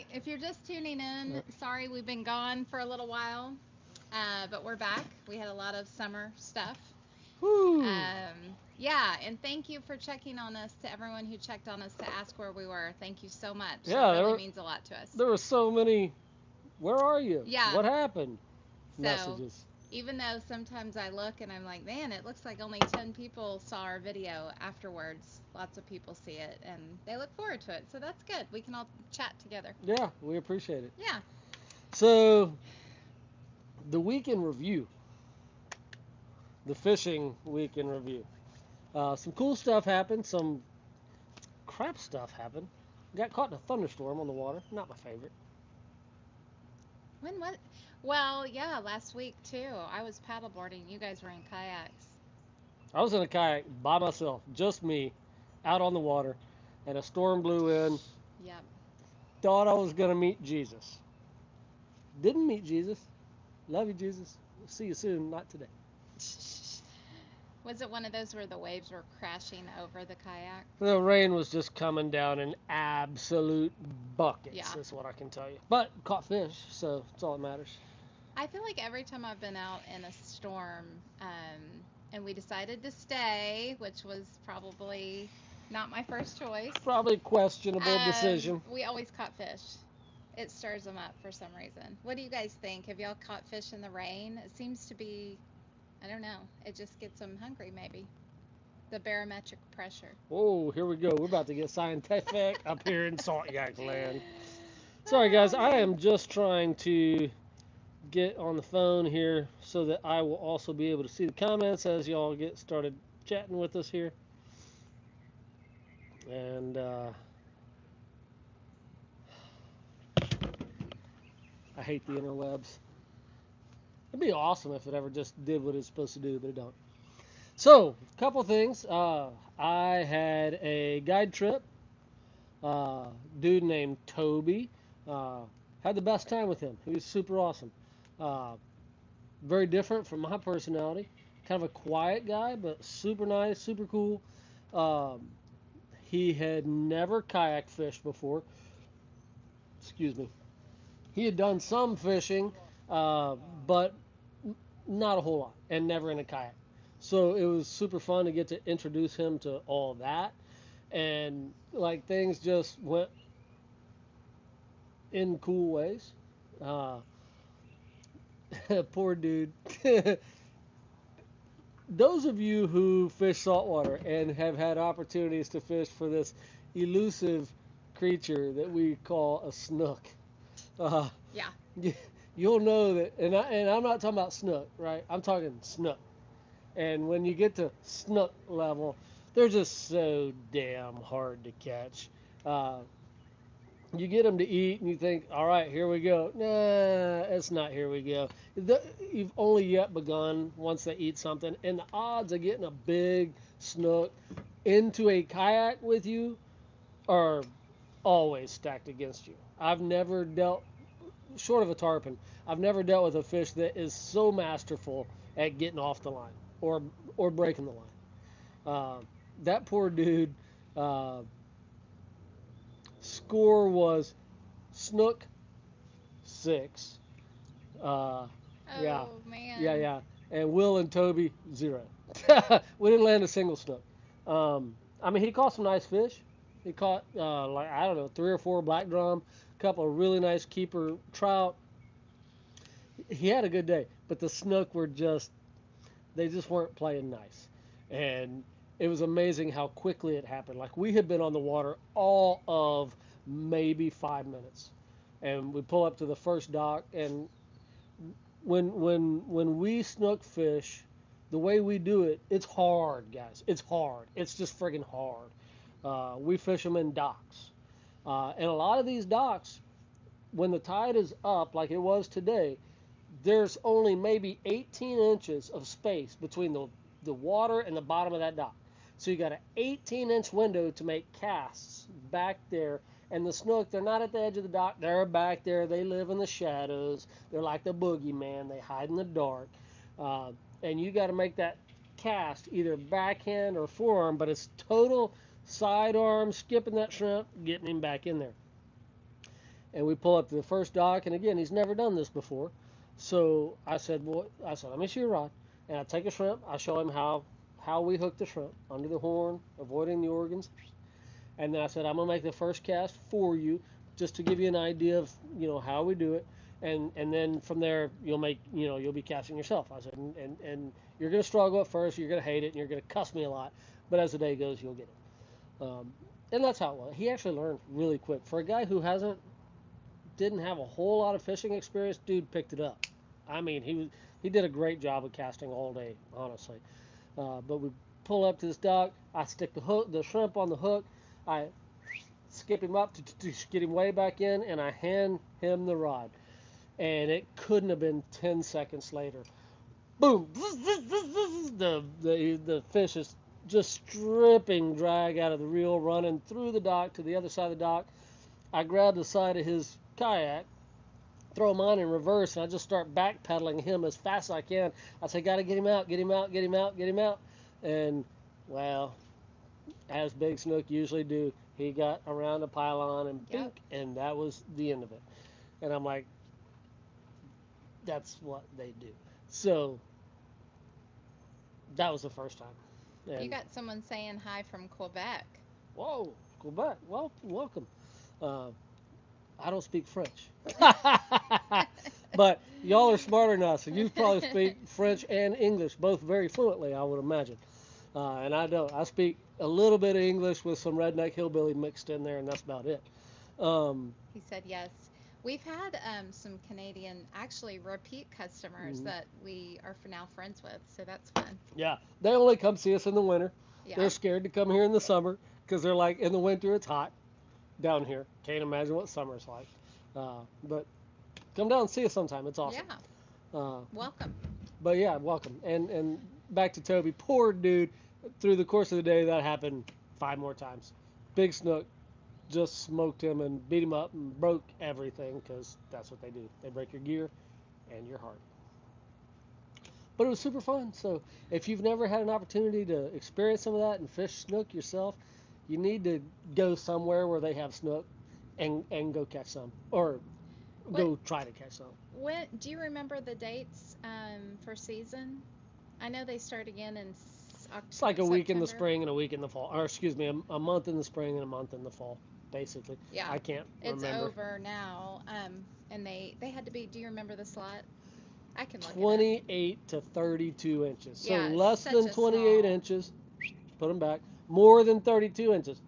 right. If you're just tuning in, sorry we've been gone for a little while, but we're back. We had a lot of summer stuff. Woo! Yeah, and thank you for checking on us to everyone who checked on us to ask where we were. Thank you so much. It Yeah, really means a lot to us. there were so many. Where are you? Yeah, What happened? so Messages. even though sometimes I look and I'm like, man, it looks like only 10 people saw our video afterwards, lots of people see it and they look forward to it. So that's good. We can all chat together. Yeah, we appreciate it. Yeah. So the week in review, the fishing week in review. Some cool stuff happened. Some crap stuff happened. Got caught in a thunderstorm on the water. Not my favorite. When what? Well, yeah, last week too. I was paddleboarding. You guys were in kayaks. I was in a kayak by myself, just me, out on the water, and a storm blew in. Yep. Thought I was gonna meet Jesus. Didn't meet Jesus. Love you, Jesus. See you soon. Not today. Was it one of those where the waves were crashing over the kayak? The rain was just coming down in absolute buckets. Yeah. That's what I can tell you. But caught fish, so it's all that matters. I feel like every time I've been out in a storm, and we decided to stay, which was probably not my first choice, Probably questionable decision. we always caught fish. It stirs them up for some reason. What do you guys think? Have y'all caught fish in the rain? It seems to be, I don't know, it just gets them hungry maybe. The barometric pressure. Oh, here we go. We're about to get scientific up here in Salt Yak Land. Sorry, guys. Oh, I man. am just trying to get on the phone here so that I will also be able to see the comments as y'all get started chatting with us here. And I hate the interwebs. It'd be awesome if it ever just did what it's supposed to do, but it don't. So, a couple things. I had a guide trip. Dude named Toby. Uh, had the best time with him. He was super awesome. Uh, very different from my personality. Kind of a quiet guy, but super nice, super cool. Um, he had never kayak fished before. Excuse me. He had done some fishing, uh, but not a whole lot, and never in a kayak. So it was super fun to get to introduce him to all that, and like things just went in cool ways. Uh, poor dude. Those of you who fish saltwater and have had opportunities to fish for this elusive creature that we call a snook, uh, Yeah. you'll know that. And I'm not talking about snook, right? I'm talking snook. And when you get to snook level, they're just so damn hard to catch. Uh, you get them to eat, and you think, all right, here we go. Nah, it's not here we go. You've only yet begun once they eat something, and the odds of getting a big snook into a kayak with you are always stacked against you. I've never dealt, short of a tarpon, I've never dealt with a fish that is so masterful at getting off the line or or breaking the line. That poor dude. Uh, Score was snook 6. Uh, yeah, Oh, yeah, man. yeah. And Will and Toby 0. We didn't land a single snook. I mean, he caught some nice fish. He caught like I don't know 3 or 4 black drum, a couple of really nice keeper trout. He had a good day, but the snook were just they just weren't playing nice, and it was amazing how quickly it happened. Like we had been on the water all of maybe 5 minutes, and we pull up to the first dock, and when we snook fish, the way we do it, it's hard, guys. It's hard. It's just friggin' hard. We fish them in docks, and a lot of these docks, when the tide is up, like it was today, there's only maybe 18 inches of space between the water and the bottom of that dock. So you got an 18-inch window to make casts back there. And the snook, they're not at the edge of the dock. They're back there. They live in the shadows. They're like the boogeyman. They hide in the dark. Uh, and you got to make that cast either backhand or forearm, but it's total sidearm, skipping that shrimp, getting him back in there. And we pull up to the first dock, and again, he's never done this before. So I said, let me see your rod. And I take a shrimp. I show him how we hook the shrimp under the horn, avoiding the organs. And then I said, I'm gonna make the first cast for you, just to give you an idea of how we do it. And then from there you'll be casting yourself. I said, and you're gonna struggle at first. You're gonna hate it, and you're gonna cuss me a lot. But as the day goes, you'll get it. And that's how it was. He actually learned really quick. For a guy who didn't have a whole lot of fishing experience, dude picked it up. I mean, he did a great job of casting all day, honestly. But we pull up to this dock. I stick the shrimp on the hook. I skip him up to get him way back in, and I hand him the rod. And it couldn't have been 10 seconds later. Boom! The fish is just stripping drag out of the reel, running through the dock to the other side of the dock. I grab the side of his kayak, throw mine in reverse, and I just start backpedaling him as fast as I can. I say, gotta get him out, get him out, get him out, get him out. And, well, as big snook usually do, he got around the pylon and bink, and that was the end of it. And I'm like, that's what they do. So that was the first time. And, You got someone saying hi from Quebec. whoa, Quebec, well, welcome. Uh, I don't speak French. But y'all are smarter than us, so you probably speak French and English, both very fluently, I would imagine. And I don't. I speak a little bit of English with some redneck hillbilly mixed in there, and that's about it. He said yes. We've had some Canadian, actually repeat customers Mhm. that we are for now friends with, so that's fun. Yeah, they only come see us in the winter. Yeah. They're scared to come here in the summer because they're like, in the winter it's hot down here. Can't imagine what summer's like. But come down and see us sometime. It's awesome. Yeah. Uh, Welcome. but yeah, welcome. And back to Toby. Poor dude. Through the course of the day, that happened 5 more times. Big snook just smoked him and beat him up and broke everything because that's what they do. They break your gear and your heart. But it was super fun. So if you've never had an opportunity to experience some of that and fish snook yourself, you need to go somewhere where they have snook and go catch some, or go What try to catch some. when do you remember the dates for season? I know they start again in It's like a week in the September. spring and a week in the fall, or excuse me, a month in the spring and a month in the fall, basically. Yeah. I can't It's remember. over now. And they had to be. Do you remember the slot? I can look it up. 28 to 32 inches. So Yeah, it's less such than a 28 small. inches, put them back. More than 32 inches,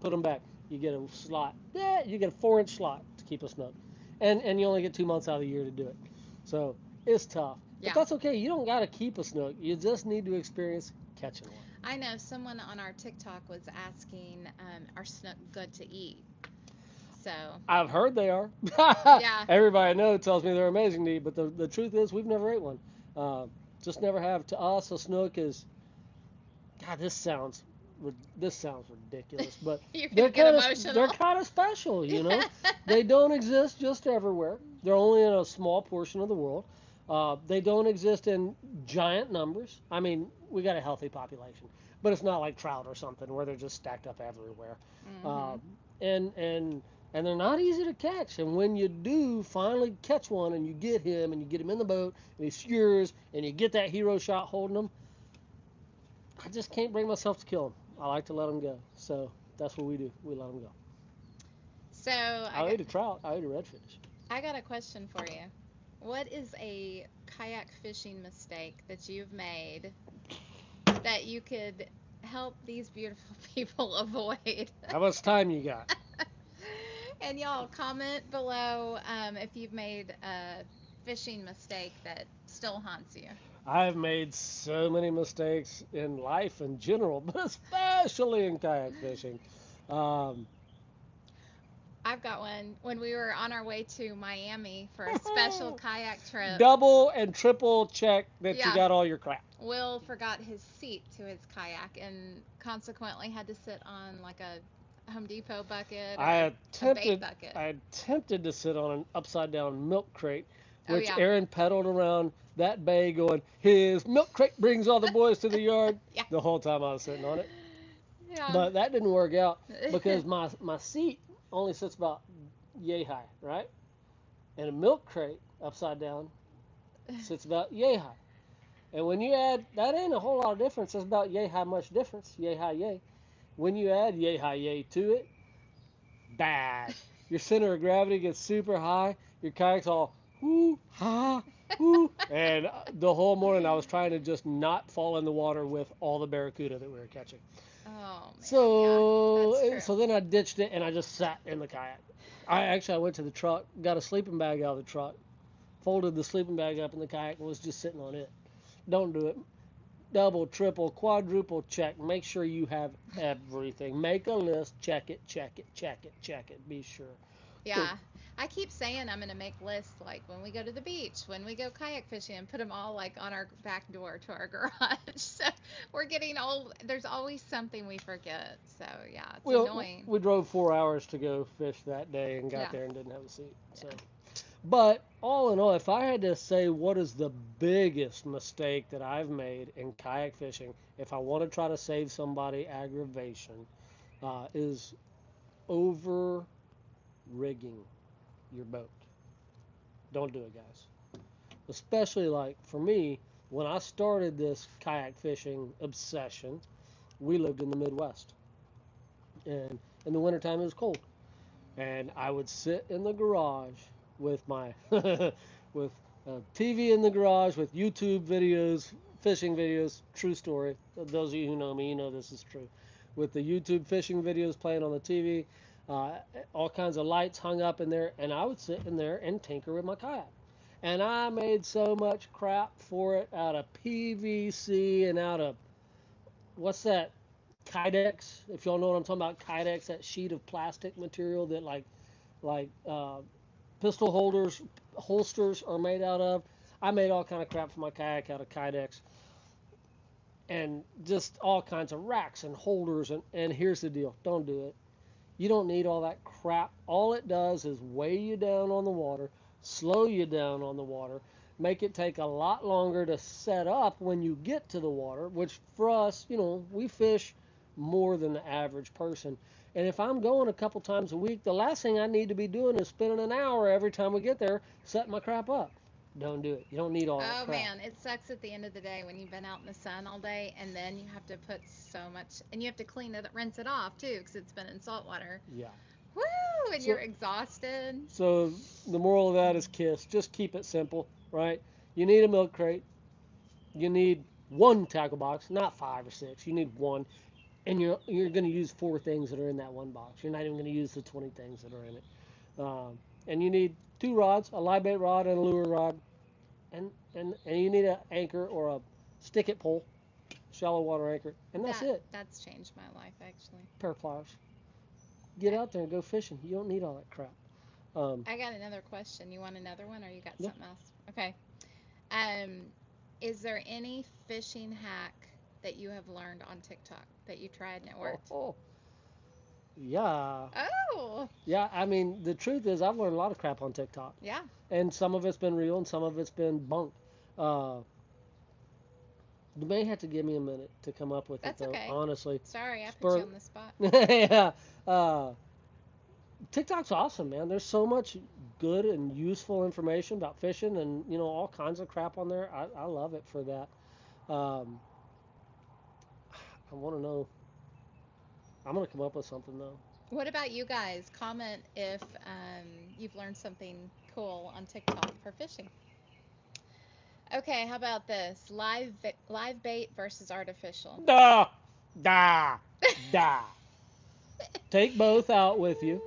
put them back. You get a slot. Yeah, you get a 4-inch slot to keep a snook. And you only get 2 months out of the year to do it. So it's tough. But Yeah. that's okay. You don't got to keep a snook. You just need to experience catching one. I know someone on our TikTok was asking, are snook good to eat? So, I've heard they are. yeah. Everybody I know tells me they're amazing to eat, but the truth is we've never ate one. Uh, just never have. To us, a snook is, God, this sounds ridiculous, but You're going they're to get kind of they're emotional. kind of special, They don't exist just everywhere. They're only in a small portion of the world. They don't exist in giant numbers. I mean, we got a healthy population, but it's not like trout or something where they're just stacked up everywhere. Hmm. Um, and and they're not easy to catch. And when you do finally catch one, and you get him, and you get him in the boat, and he's yours, and you get that hero shot holding him, I just can't bring myself to kill them. I like to let them go. So that's what we do. We let them go. So, I'll eat a trout. I'll eat a redfish. I got a question for you. What is a kayak fishing mistake that you've made that you could help these beautiful people avoid? How much time you got? And y'all comment below if you've made a fishing mistake that still haunts you. I've made so many mistakes in life in general, but especially in kayak fishing. Um, I've got one when we were on our way to Miami for a special kayak trip. double and triple check that you Yeah, got all your crap. Will forgot his seat to his kayak and consequently had to sit on like a Home Depot bucket I or a bait attempted bucket. I attempted to sit on an upside down milk crate, Oh which yeah, Aaron pedaled around that bay going, his milk crate brings all the boys to the yard, yeah, the whole time I was sitting on it. yeah. But that didn't work out because my seat only sits about yay high, right? And a milk crate upside down sits about yay high. And when you add, that ain't a whole lot of difference. That's about yay high much difference. Yay high yay. When you add yay high yay to it, bad. Your center of gravity gets super high. Your kayak's all whoo ha whoo. And the whole morning I was trying to just not fall in the water with all the barracuda that we were catching. Oh man, yeah, that's So true. so then I ditched it and I just sat in the kayak. I went to the truck, got a sleeping bag out of the truck, folded the sleeping bag up in the kayak and was just sitting on it. Don't do it. Double, triple, quadruple check. Make sure you have everything. Make a list. Check it, check it, check it, check it. Be sure. Don't. Yeah. I keep saying I'm going to make lists like when we go to the beach, when we go kayak fishing, and put them all like on our back door to our garage. So we're getting old. There's always something we forget. So yeah, it's We annoying. we drove 4 hours to go fish that day and got Yeah. there and didn't have a seat. So, Yeah. but all in all, if I had to say what is the biggest mistake that I've made in kayak fishing, if I want to try to save somebody aggravation, is over rigging your boat. Don't do it, guys. Especially like for me, when I started this kayak fishing obsession, we lived in the Midwest. And in the wintertime, it was cold. And I would sit in the garage with my, with a TV in the garage with YouTube videos, fishing videos, true story. Those of you who know me, you know this is true. With the YouTube fishing videos playing on the TV, uh, all kinds of lights hung up in there, and I would sit in there and tinker with my kayak. And I made so much crap for it out of PVC and out of what's that? Kydex. If y'all know what I'm talking about, Kydex, that sheet of plastic material that like pistol holders, holsters are made out of. I made all kind of crap for my kayak out of Kydex, and just all kinds of racks and holders. And here's the deal: don't do it. You don't need all that crap. All it does is weigh you down on the water, slow you down on the water, make it take a lot longer to set up when you get to the water, which for us, we fish more than the average person. And if I'm going a couple times a week, the last thing I need to be doing is spending an hour every time we get there setting my crap up. Don't do it. You don't need all that Oh crap. man, it sucks at the end of the day when you've been out in the sun all day and then you have to put so much and you have to clean it, rinse it off too because it's been in salt water. Yeah. Woo! And you're So exhausted. so the moral of that is kiss. Just keep it simple, right? You need a milk crate. You need one tackle box, not five or six. You need one, and you're going to use four things that are in that one box. You're not even going to use the 20 things that are in it. And you need two rods, a live bait rod and a lure rod, and you need an anchor or a stick it pole, shallow water anchor, and that's That it. that's changed my life actually. Pair of pliers. Get out there and go fishing. You don't need all that crap. Um, I got another question. You want another one or you got yeah. something else? Okay. Um, is there any fishing hack that you have learned on TikTok that you tried and it Oh, worked? oh, yeah. Oh, Yeah, I mean, the truth is, I've learned a lot of crap on TikTok. yeah, And some of it's been real and some of it's been bunk. Uh, you may have to give me a minute to come up with it that's though. okay. Honestly, Sorry, I put you spur. on the spot. Yeah, uh, TikTok's awesome, man. There's so much good and useful information about fishing and all kinds of crap on there. I love it for that. Um, I want to know. I'm gonna come up with something though. What about you guys? Comment if you've learned something cool on TikTok for fishing. Okay, how about this? Live bait versus artificial. Da, da, da. Take both out with you.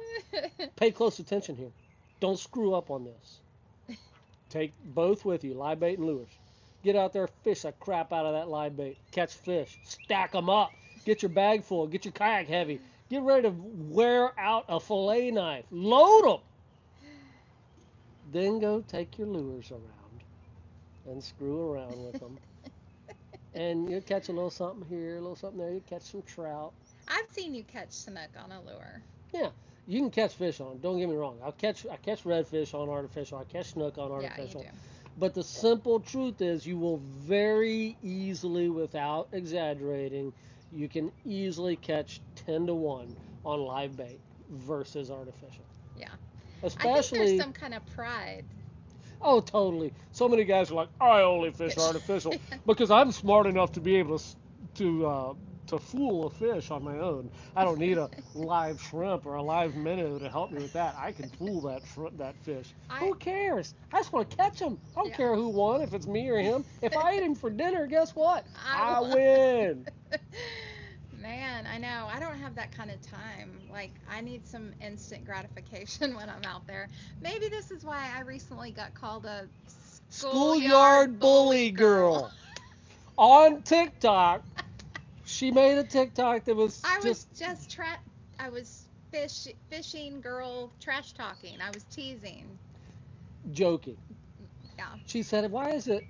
Pay close attention here. Don't screw up on this. Take both with you, live bait and lures. Get out there, fish the crap out of that live bait. Catch fish, stack them up. Get your bag full. Get your kayak heavy. Get ready to wear out a fillet knife. Load them. Then go take your lures around and screw around with them. And you'll catch a little something here, a little something there. You catch some trout. I've seen you catch snook on a lure. Yeah, you can catch fish on. 'Em, don't get me wrong. I catch redfish on artificial. I catch snook on Yeah, you do. artificial. But the simple truth is, you will very easily, without exaggerating, you can easily catch 10 to 1 on live bait versus artificial. Yeah. I think there's especially. some kind of pride. Oh, totally. So many guys are like, I only fish artificial because I'm smart enough to be able to fool a fish on my own. I don't need a live shrimp or a live minnow to help me with that. I can fool that fish. I Who cares? I just want to catch him. I don't yeah. care who won, if it's me or him. If I ate him for dinner, guess what? I I will. win. Man, I know. I don't have that kind of time. Like, I need some instant gratification when I'm out there. Maybe this is why I recently got called a schoolyard Schoolyard bully bully girl. girl on TikTok. She made a TikTok that was I was just just I was fishing girl trash talking. I was teasing. joking. Yeah, She said, "Why is it?"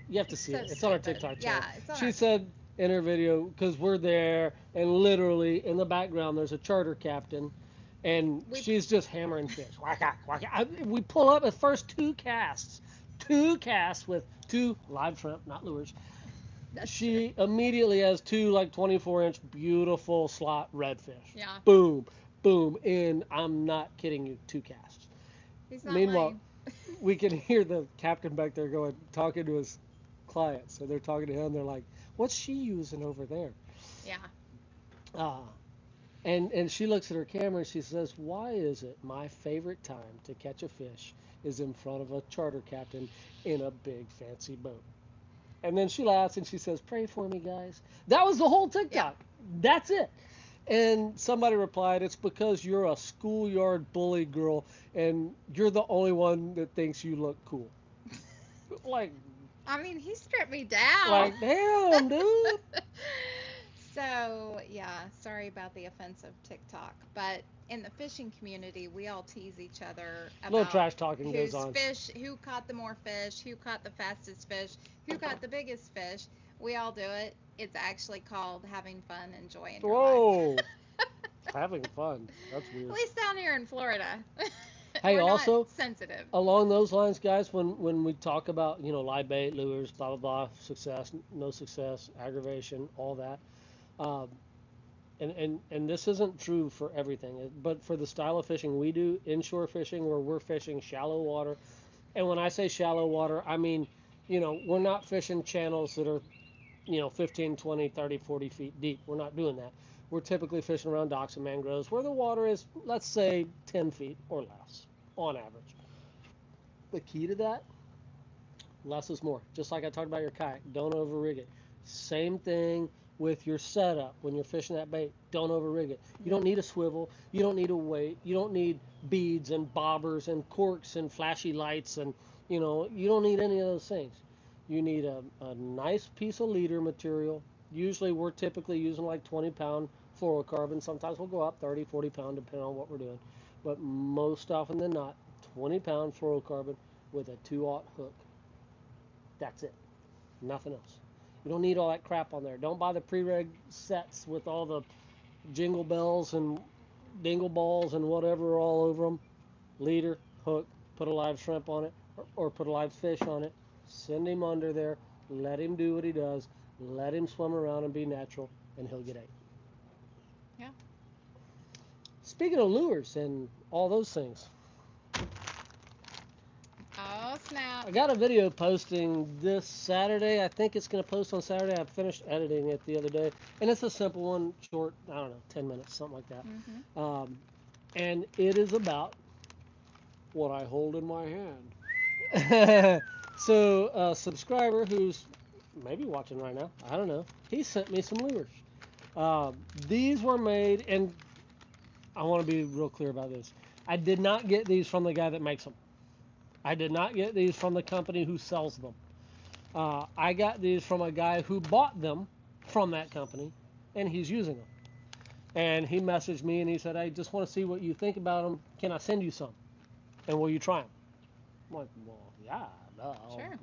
You have to see so it. It's on our stupid. TikTok Yeah, channel. it's on She our. said in her video, because we're there, and literally in the background there's a charter captain, and We she's just hammering fish. Waka, waka. We pull up the first two casts with two live shrimp, not lures. That's true. She immediately has two like 24-inch beautiful slot redfish. Yeah, Boom, boom, and I'm not kidding you, two casts. he's not Meanwhile, lying. we can hear the captain back there going, talking to his clients. So they're talking to him. They're like, "What's she using over there?" Yeah, Uh, and she looks at her camera and she says, "Why is it my favorite time to catch a fish is in front of a charter captain in a big fancy boat?" And then she laughs and she says, "Pray for me, guys." That was the whole yeah. TikTok. That's it. And somebody replied, "It's because you're a schoolyard bully girl and you're the only one that thinks you look cool." Like, I mean, he stripped me down. like, damn, dude. So, yeah, sorry about the offensive TikTok, but in the fishing community, we all tease each other Little about trash talking goes on. who caught the more fish, who caught the fastest fish, who caught the biggest fish. We all do it. It's actually called having fun and joy in your life. Whoa, having fun. That's At weird. least down here in Florida, Hey, we're not also sensitive. along those lines, guys, when we talk about live bait, lures, blah blah blah, success, no success, aggravation, all that. Um, and this isn't true for everything, but for the style of fishing we do, inshore fishing, where we're fishing shallow water. And when I say shallow water, I mean, we're not fishing channels that are 15, 20, 30, 40 feet deep. We're not doing that. We're typically fishing around docks and mangroves where the water is, let's say, 10 feet or less on average. The key to that, less is more. Just like I talked about your kayak, don't over rig it. Same thing with your setup when you're fishing that bait. Don't over rig it. You don't Yep. need a swivel. You don't need a weight. You don't need beads and bobbers and corks and flashy lights and you don't need any of those things. You need a nice piece of leader material. Usually we're typically using like 20-pound fluorocarbon. Sometimes we'll go up 30, 40 pound depending on what we're doing. But most often than not, 20-pound fluorocarbon with a 2/0 hook. That's it. Nothing else. You don't need all that crap on there. Don't buy the pre-reg sets with all the jingle bells and dingle balls and whatever all over them. Leader, hook, put a live shrimp on it or put a live fish on it. Send him under there. Let him do what he does. Let him swim around and be natural, and he'll get ate. Yeah. Speaking of lures and all those things, Oh, snap. I got a video posting this Saturday. I think it's going to post on Saturday. I finished editing it the other day, and it's a simple one, short, I don't know, 10 minutes, something like Hmm. that. And it is about what I hold in my hand. So, a subscriber who's maybe watching right now, I don't know, he sent me some lures. These were made, and I want to be real clear about this. I did not get these from the guy that makes them. I did not get these from the company who sells them. I got these from a guy who bought them from that company, and he's using them. And he messaged me and he said, "I just want to see what you think about them. Can I send you some? And will you try them?" I'm like, "Well, yeah, no, Sure.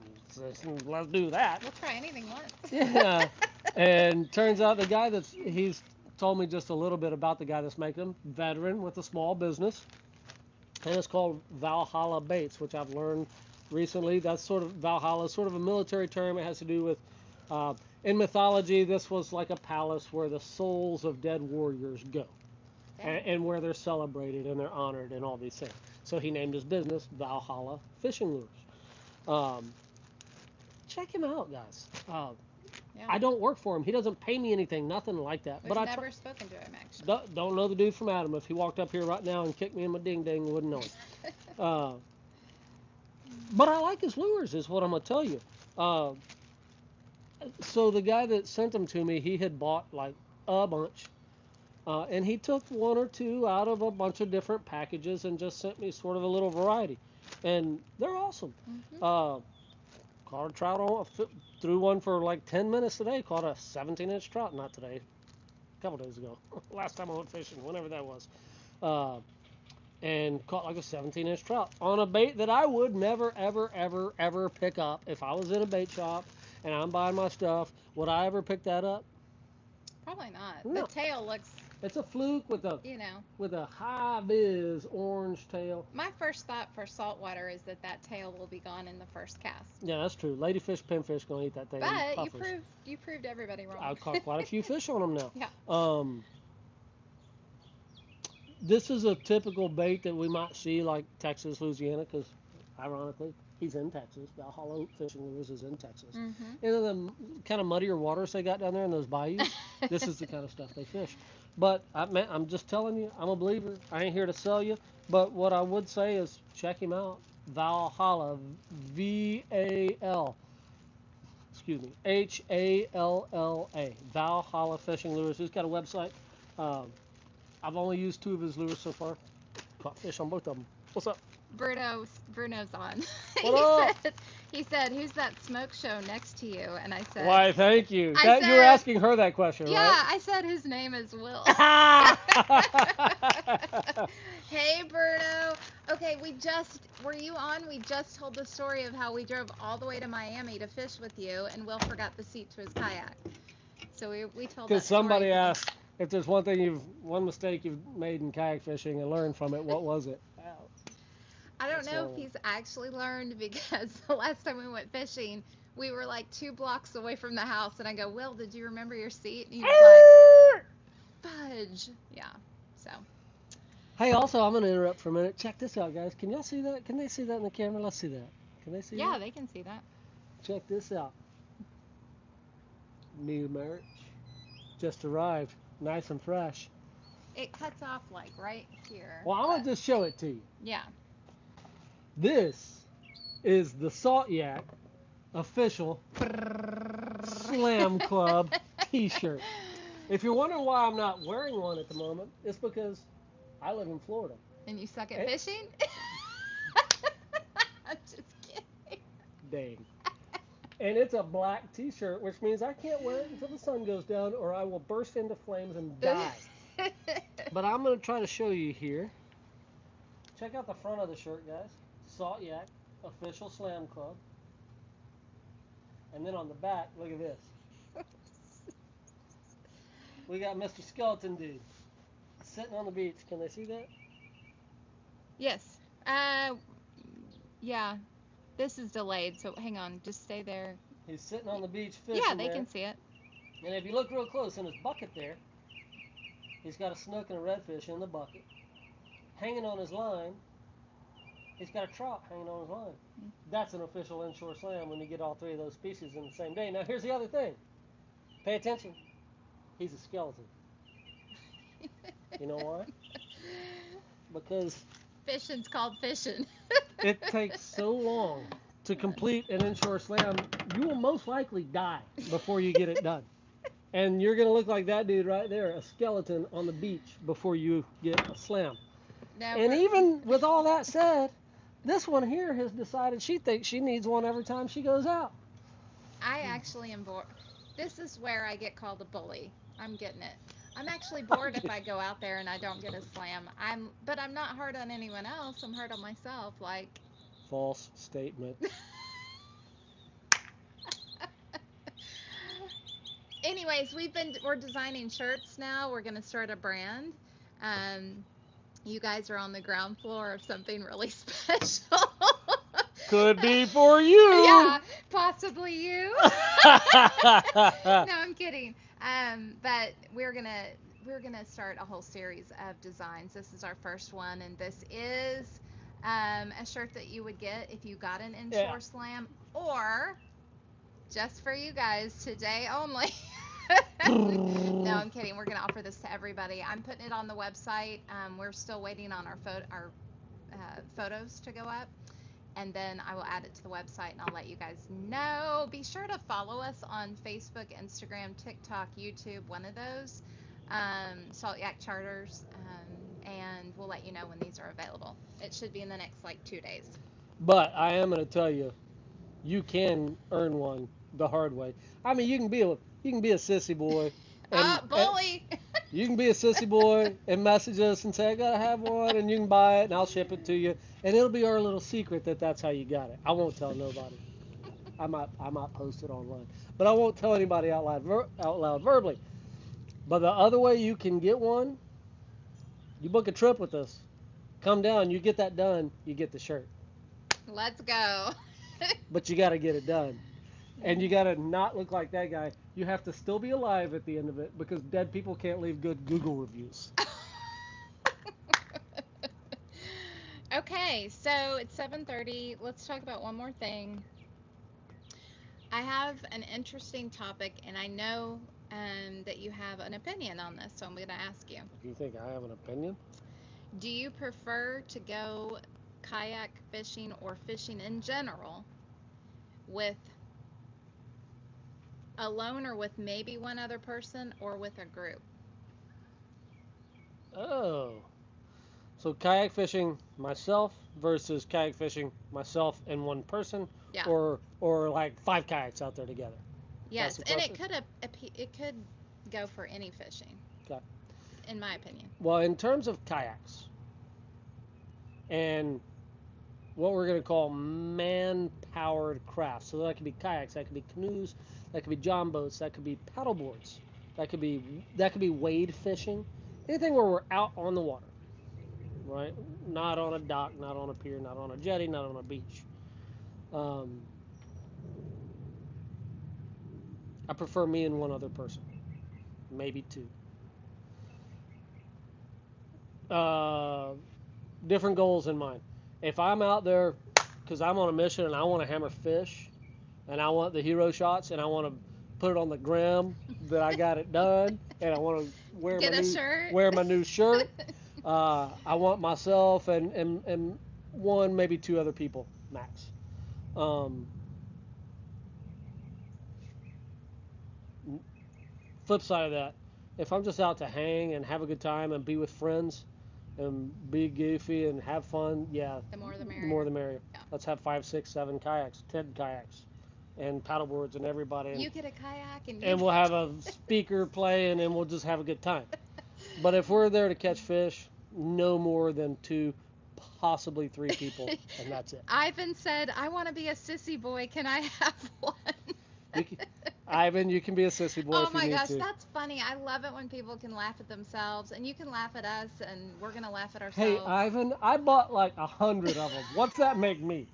let's do that." We'll try anything once. Yeah. And turns out he's told me just a little bit about the guy that's making them. Veteran with a small business, and it's called Valhalla Baits, which I've learned recently. That's sort of Valhalla, sort of a military term. It has to do with uh, in mythology, this was like a palace where the souls of dead warriors go, Dang. and where they're celebrated and they're honored and all these things. So he named his business Valhalla Fishing Lures. Um, check him out, guys. Yeah. I don't work for him. He doesn't pay me anything, nothing like that. We've But never spoken to him, actually. don't know the dude from Adam. If he walked up here right now and kicked me in my ding ding, wouldn't know him. Uh, but I like his lures, is what I'm gonna tell you. Uh, so the guy that sent them to me, he had bought like a bunch, and he took one or two out of a bunch of different packages and just sent me sort of a little variety, and they're awesome. Mm-hmm. Caught a trout on, threw one for like 10 minutes today. Caught a 17-inch trout, not today, a couple days ago. Last time I went fishing, whenever that was. Uh, and caught like a 17-inch trout on a bait that I would never, ever, ever, ever pick up if I was in a bait shop and I'm buying my stuff. Would I ever pick that up? Probably not. No. The tail looks, It's a fluke with a you know. high vis orange tail. My first thought for saltwater is that tail will be gone in the first cast. Yeah, that's true. Ladyfish, pinfish gonna eat that thing. But Puffers. you proved everybody wrong. I've caught quite a few fish on them now. Yeah. This is a typical bait that we might see like Texas, Louisiana, because ironically, he's in Texas. Valhalla Fishing Lures is in Texas. Mm-hmm. You know the kind of muddier waters they got down there in those bayous? This is the kind of stuff they fish. But I'm just telling you, I'm a believer. I ain't here to sell you. But what I would say is check him out. Valhalla, excuse me, Halla. Valhalla Fishing Lures. He's got a website. Um, I've only used 2 of his lures so far. Caught fish on both of them. What's up? Bruno's on. What up? He said, "Who's that smoke show next to you?" And I said, Why, thank you. You were said- asking her that question, "Yeah." right? I said his name is Will. Hey, Bruno. Okay, were you on? We just told the story of how we drove all the way to Miami to fish with you, and Will forgot the seat to his kayak. So we told that Because somebody story. asked if there's one mistake you've made in kayak fishing and learned from it, what was it? I don't That's know if horrible. he's actually learned, because the last time we went fishing, we were like 2 blocks away from the house, and I go, "Will, did you remember your seat?" And he was like, "Fudge." Yeah. So. Hey, also, I'm going to interrupt for a minute. Check this out, guys. Can y'all see that? Can they see that in the camera? Let's see that. Can they see that? Yeah, they can see that. Check this out. New merch. Just arrived. Nice and fresh. It cuts off like right here. Well, I'm going to just show it to you. Yeah. This is the Salt Yak official Slam Club t-shirt. If you're wondering why I'm not wearing one at the moment, it's because I live in Florida. And you suck at fishing? I'm just kidding. Dang. And it's a black t-shirt, which means I can't wear it until the sun goes down or I will burst into flames and die. But I'm going to try to show you here. Check out the front of the shirt, guys. Salt Yak, official Slam Club. And then on the back, look at this. We got Mr. Skeleton Dude sitting on the beach. Can they see that? Yes. Yeah. This is delayed, so hang on. Just stay there. He's sitting on the beach fishing. Yeah, they there. can see it. And if you look real close in his bucket there, he's got a snook and a redfish in the bucket. Hanging on his line, he's got a trout hanging on his line. That's an official inshore slam when you get all 3 of those species in the same day. Now, here's the other thing. Pay attention. He's a skeleton. You know why? Because Fishing's called fishing. it takes so long to complete an inshore slam, you will most likely die before you get it done. And you're going to look like that dude right there, a skeleton on the beach before you get a slam. Now And even with all that said, this one here has decided she thinks she needs one every time she goes out. I actually am bored. This is where I get called a bully. I'm getting it. I'm actually bored if I go out there and I don't get a slam. But I'm not hard on anyone else. I'm hard on myself. Like, False statement. anyways, we're designing shirts now. We're gonna start a brand. You guys are on the ground floor of something really special. Could be for you. Yeah, possibly you. No, I'm kidding. But we're gonna start a whole series of designs. This is our first one, and this is A shirt that you would get if you got an Yeah. inshore slam, or just for you guys today only. No, I'm kidding. We're gonna offer this to everybody. I'm putting it on the website. We're still waiting on our photos to go up, and then I will add it to the website and I'll let you guys know. Be sure to follow us on Facebook, Instagram, TikTok, YouTube, one of those. Salt Yak Charters, and we'll let you know when these are available. It should be in the next like 2 days. But I am going to tell you, you can earn one the hard way. I mean, you can be a sissy boy, and, Bully! you can be a sissy boy and message us and say I gotta have one, and you can buy it, and I'll ship it to you, and it'll be our little secret that that's how you got it. I won't tell nobody. I might post it online, but I won't tell anybody out loud verbally. But the other way you can get one, you book a trip with us, come down, you get that done, you get the shirt. Let's go. But you got to get it done. And you got to not look like that guy. You have to still be alive at the end of it because dead people can't leave good Google reviews. Okay, so it's 7:30. Let's talk about one more thing. I have an interesting topic, and I know that you have an opinion on this, so I'm going to ask you. You think I have an opinion? Do you prefer to go kayak fishing or fishing in general with alone or with maybe one other person or with a group? Oh. So kayak fishing myself versus kayak fishing myself and one person, Yeah. or like 5 kayaks out there together. Yes, That's the and it preference? could go for any fishing, Okay. in my opinion. Well, in terms of kayaks and what we're going to call man-powered crafts. So that could be kayaks, that could be canoes, that could be john boats, that could be paddle boards, that could be wade fishing, anything where we're out on the water, right? Not on a dock, not on a pier, not on a jetty, not on a beach. Um, I prefer me and one other person, maybe two. Uh, Different goals in mind. If I'm out there because I'm on a mission and I want to hammer fish, and I want the hero shots, and I want to put it on the gram that I got it done, and I want to Get a shirt. wear my new shirt. I want myself and one maybe two other people max. Um, Flip side of that, if I'm just out to hang and have a good time and be with friends and be goofy and have fun, yeah, The more the the more merrier. the merrier. Yeah. Let's have 5, 6, 7 kayaks, 10 kayaks, and paddleboards and everybody, You get a kayak and and you we'll have a speaker playing and we'll just have a good time. But if we're there to catch fish, no more than 2, possibly 3 people, and that's it. Ivan said, I want to be a sissy boy. Can I have one? You can, Ivan, you can be a sissy boy Oh if you my need gosh, to. that's funny. I love it when people can laugh at themselves, and you can laugh at us, and we're going to laugh at Hey, ourselves. Ivan, I bought like 100 of them. What's that make me?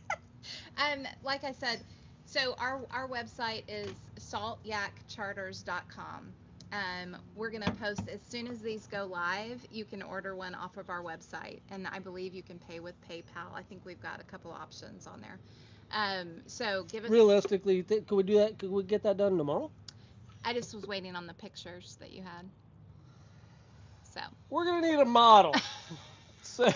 Like I said, so our website is saltyaccharters.com. We're going to post as soon as these go live. You can order one off of our website, and I believe you can pay with PayPal. I think we've got a couple options on there. So give us. Realistically, could we do that? Could we get that done tomorrow? I just was waiting on the pictures that you had. So. We're gonna need a model. So,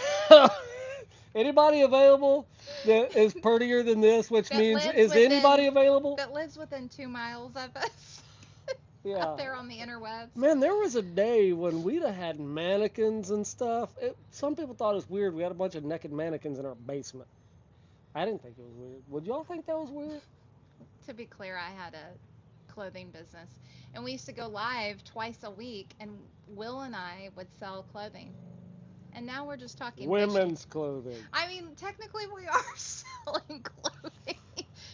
anybody available that is prettier than this? Which That means, lives is anybody within available? that lives within 2 miles of us. Yeah. Up there on the interwebs. Man, there was a day when we'd have had mannequins and stuff. Some people thought it was weird. We had a bunch of naked mannequins in our basement. I didn't think it was weird. Would y'all think that was weird? To be clear, I had a clothing business, and we used to go live twice a week, and Will and I would sell clothing. And now we're just talking fishing. Women's clothing. I mean, technically we are selling clothing.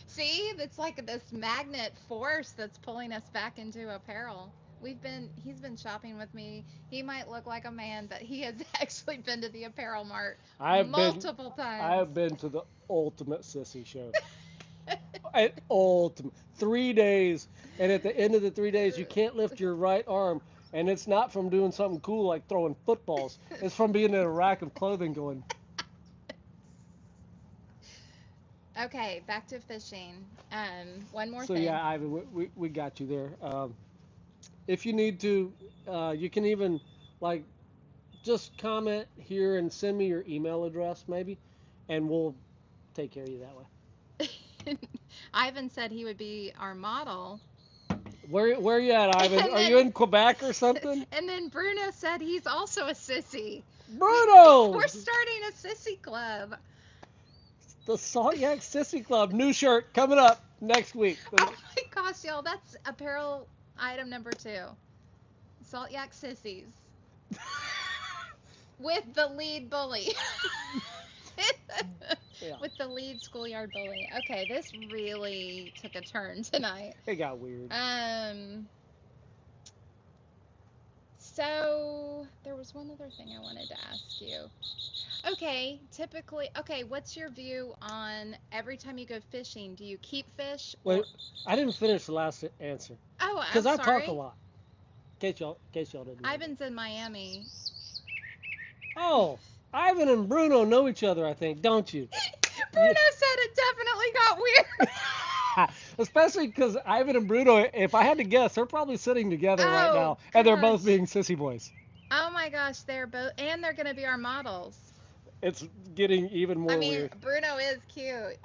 See, it's like this magnet force that's pulling us back into apparel. He's been shopping with me. He might look like a man, but he has actually been to the apparel mart multiple I times. have been to the ultimate sissy show. An ultimate 3 days, and at the end of the 3 days, you can't lift your right arm, and it's not from doing something cool like throwing footballs. It's from being in a rack of clothing going. Okay, back to fishing. One more So thing. yeah, Ivan, we got you there. If you need to, you can even like just comment here and send me your email address maybe, and we'll take care of you that way. Ivan said he would be our model. Where are you at, Ivan? And Are you then in Quebec or something? and then Bruno said he's also a sissy. We Bruno, we're starting a sissy club. the Salt Yak Sissy Club new shirt coming up next week. Oh my gosh, y'all, that's apparel item number 2. Salt Yak Sissies with the lead bully. Yeah, With the lead schoolyard bully. Okay, this really took a turn tonight. it got weird. Um, so there was one other thing I wanted to ask you. Okay, typically, okay, what's your view on every time you go fishing? Do you keep fish or? Wait, I didn't finish the last answer Oh, because I'm I talk a sorry. lot. In case y'all didn't know that. Ivan's in Miami. Oh, Ivan and Bruno know each other, I think, don't you? Yeah. Bruno said it definitely got weird. Especially because Ivan and Bruno, if I had to guess, they're probably sitting together right Oh now, and they're both gosh. being sissy boys. Oh my gosh, they're both, and they're gonna be our models. It's getting even I more mean, weird. Bruno is cute.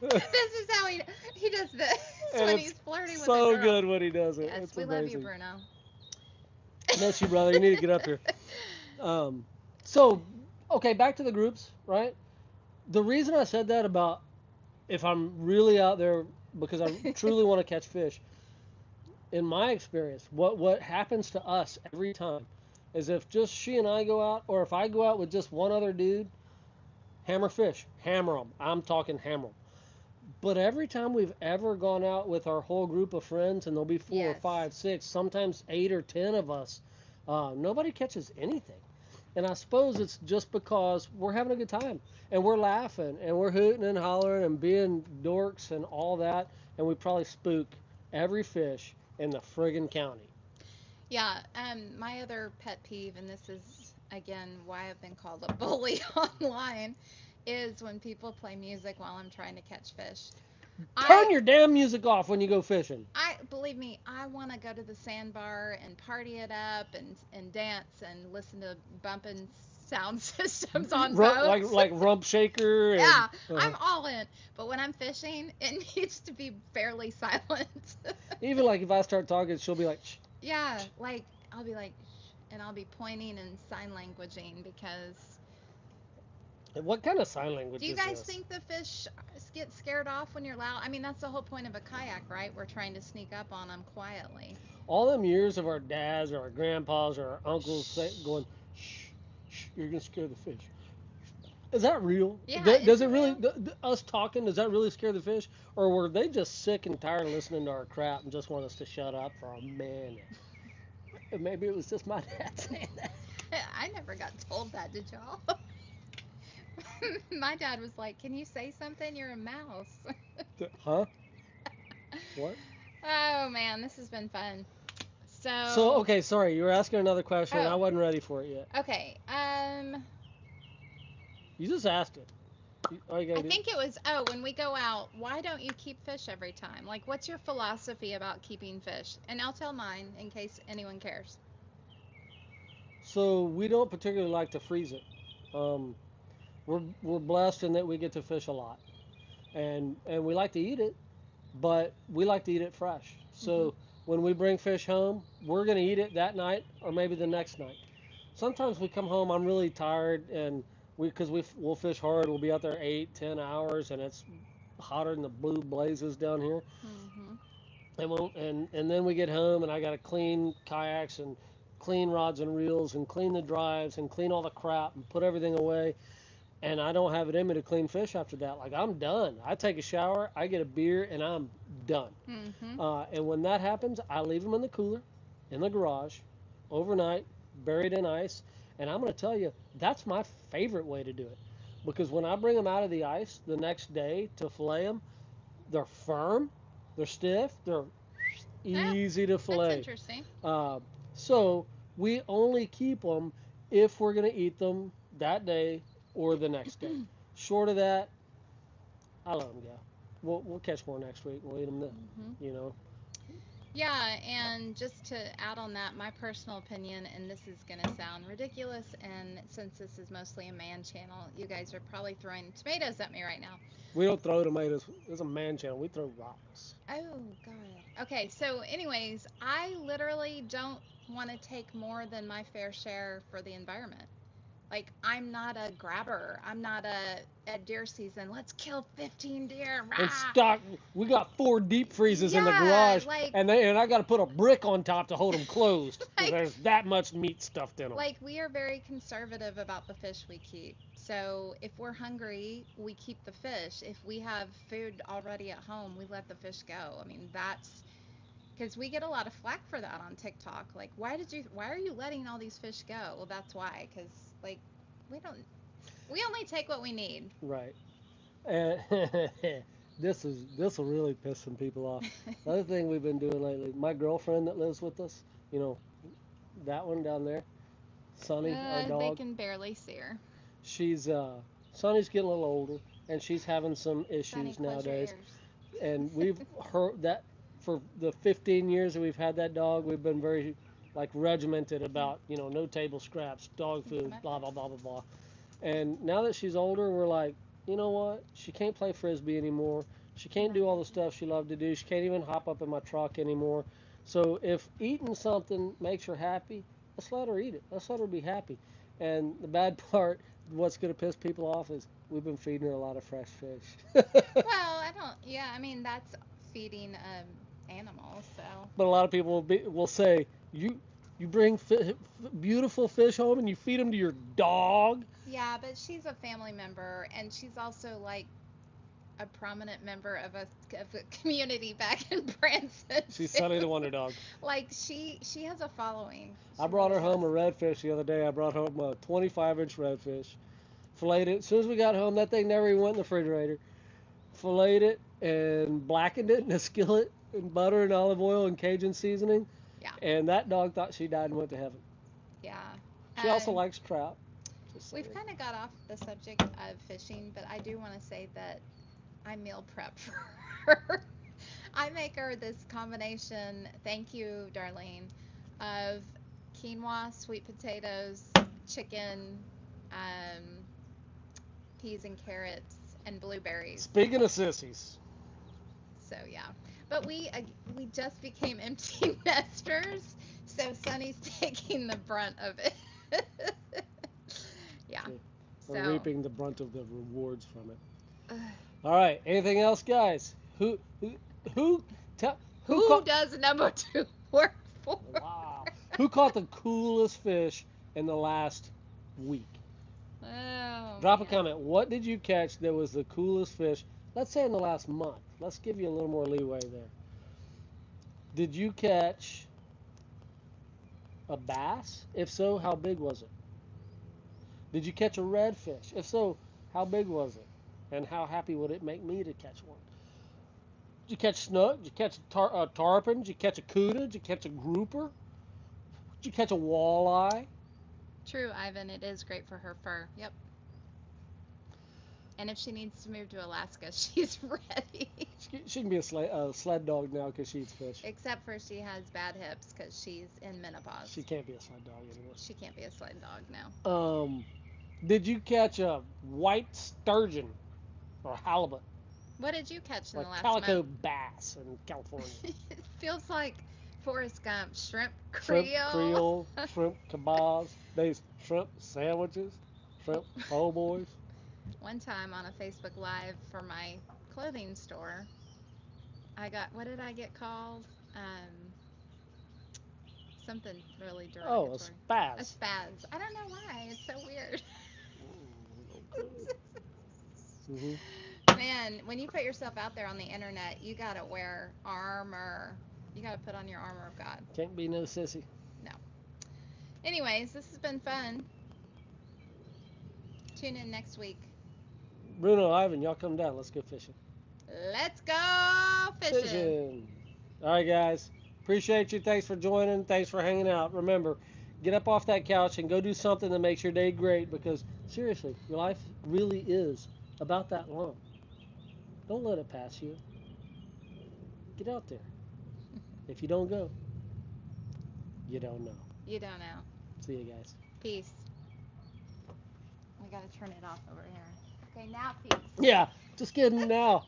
And This is how he does this when it's he's flirting with a so girl. good when he does it. Yes, It's we love you, amazing. Bruno. Miss you, brother. You need to get up here. Um, so, okay, back to the groups, right? The reason I said that about if I'm really out there because I truly want to catch fish, in my experience, what happens to us every time is if just she and I go out, or if I go out with just one other dude, hammer fish, hammer them. I'm talking hammer 'em. But every time we've ever gone out with our whole group of friends, and there'll be four or Yes. five, six, sometimes 8 or 10 of us, nobody catches anything. And I suppose it's just because we're having a good time and we're laughing and we're hooting and hollering and being dorks and all that. And we probably spook every fish in the friggin' county. Yeah, my other pet peeve, and this is again why I've been called a bully online, is when people play music while I'm trying to catch fish. I Turn your damn music off when you go fishing. I believe me, I want to go to the sandbar and party it up and dance and listen to bumping sound systems on Like boats. like rump shaker and Yeah, I'm all in. But when I'm fishing, it needs to be fairly silent. even like if I start talking, she'll be like, shh. Yeah, like I'll be like, "Shh," and I'll be pointing and sign languaging because. What kind of sign language Do you is guys this? think the fish get scared off when you're loud? I mean, that's the whole point of a kayak, right? We're trying to sneak up on them quietly. All them years of our dads or our grandpas or our uncles Shh. going, shh, shh, you're gonna scare the fish. Is that real? Yeah, is Does it it really, real? us talking, does that really scare the fish? Or were they just sick and tired of listening to our crap and just want us to shut up for a minute? Maybe it was just my dad saying that. I never got told that, did y'all? My dad was like, "Can you say something? You're a mouse." Huh? What? Oh man, this has been fun. So, So, okay, sorry, you were asking another question and I oh, wasn't ready for it yet. okay. You just asked it. All you I gotta do. think it was, when we go out, why don't you keep fish every time? Like, what's your philosophy about keeping fish? And I'll tell mine in case anyone cares. So, we don't particularly like to freeze it. Um, we're blessed in that we get to fish a lot. And we like to eat it, but we like to eat it fresh. Hmm. So when we bring fish home, we're gonna eat it that night or maybe the next night. Sometimes we come home, I'm really tired, and we'll fish hard. We'll be out there 8, 10 hours, and it's hotter than the blue blazes down here. Hmm. And then we get home, and I gotta clean kayaks and clean rods and reels and clean the drives and clean all the crap and put everything away, and I don't have it in me to clean fish after that. Like I'm done. I take a shower, I get a beer, and I'm done. Hmm. And when that happens, I leave them in the cooler, in the garage, overnight, buried in ice. And I'm going to tell you, that's my favorite way to do it. Because when I bring them out of the ice the next day to fillet them, they're firm, they're stiff, they're Yeah, easy to that's fillet. interesting. Uh, so we only keep them if we're going to eat them that day or the next day. Short of that, I let them go. We'll catch more next week. We'll eat them then. Hmm. You know. Yeah, and just to add on that, my personal opinion, and this is going to sound ridiculous, and since this is mostly a man channel, you guys are probably throwing tomatoes at me right now. We don't throw tomatoes. It's a man channel. We throw rocks. Oh, God. Okay, so, anyways, I literally don't want to take more than my fair share for the environment. Like, I'm not a grabber. I'm not at deer season. Let's kill 15 deer. And Rah! stock. We got 4 deep freezes in the Yeah, garage, like, and I got to put a brick on top to hold them closed because like, there's that much meat stuffed in them. like we are very conservative about the fish we keep. So if we're hungry, we keep the fish. If we have food already at home, we let the fish go. I mean, that's because we get a lot of flack for that on TikTok. Like, why are you letting all these fish go? Well, that's why, because like we don't, we only take what we need. Right. And this will really piss some people off. The other thing we've been doing lately, my girlfriend that lives with us, you know, that one down there, Sunny, our They dog. can barely see her. She's Sunny's getting a little older, and she's having some Sunny, issues close your nowadays. ears. And we've heard that for the 15 years that we've had that dog, we've been very like regimented about no table scraps, dog You come food, up blah here. blah blah blah blah. And now that she's older, we're like, you know what? She can't play frisbee anymore. She Come can't on, do all the Gracie. stuff she loved to do. She can't even hop up in my truck anymore. So if eating something makes her happy, let's let her eat it. Let's let her be happy. And the bad part, what's going to piss people off is we've been feeding her a lot of fresh fish. Well, I don't. Yeah, I mean that's feeding animals. So But a lot of people will say you bring beautiful fish home and you feed them to your dog. yeah, but she's a family member, and she's also like a prominent member of a community back in Branson She's too. Sunny the Wonder Dog. Like she has a following. I She brought really her does. home a redfish the other day. I brought home a 25-inch redfish. Filleted it. As soon as we got home, that thing never even went in the refrigerator. Filleted it and blackened it in a skillet in butter and olive oil and Cajun seasoning. Yeah, And that dog thought she died and went to heaven. yeah. She also Um, likes trout. Just we've saying. kind of got off the subject of fishing, but I do want to say that I meal prep for her. I make her this combination, thank you, Darlene, of quinoa, sweet potatoes, chicken, um, peas and carrots, and blueberries. Speaking of sissies, So yeah, but we just became empty nesters, so Sunny's taking the brunt of it. Yeah. we're So reaping the brunt of the rewards from it. uh, All right. Anything else, guys? Who tell who who caught? does number two work for? Wow. Who caught the coolest fish in the last week? Oh Drop a man. comment. What did you catch that was the coolest fish? Let's say in the last month. Let's give you a little more leeway there. Did you catch a bass? If so, how big was it? Did you catch a redfish? If so, how big was it? And how happy would it make me to catch one? Did you catch snook? Did you catch a tarpon? Did you catch a cuda? Did you catch a grouper? Did you catch a walleye? True, Ivan. It is great for her fur. Yep. And if she needs to move to Alaska, she's ready. She can be a sled dog now because she eats fish. Except for she has bad hips because she's in She menopause. can't be a sled dog anymore. She can't be a sled dog now. Did you catch a white sturgeon or halibut What did you catch in or the last calico month? bass in California? It feels like Forrest Gump shrimp Shrimp Creole. Creole, shrimp kebabs, these shrimp sandwiches, shrimp po' boys. One time on a Facebook Live for my clothing store, I got, what did I get called? Something really Oh, a derogatory. A spaz. spaz. I don't know why. It's so weird. Hmm. Man, when you put yourself out there on the internet, you gotta wear armor. You gotta put on your armor of God. Can't be no sissy. No. Anyways, this has been fun. Tune in next week. Bruno, Ivan, y'all come down. Let's go fishing. Let's go fishing. Fishing. All right, guys. Appreciate you. Thanks for joining. Thanks for hanging out. Remember, Get up off that couch and go do something that makes your day great, because seriously, your life really is about that long. Don't let it pass you. Get out there. If you don't go, you don't know. You don't know. See you guys. Peace. I gotta turn it off over here. Okay, now peace. Yeah, just kidding now.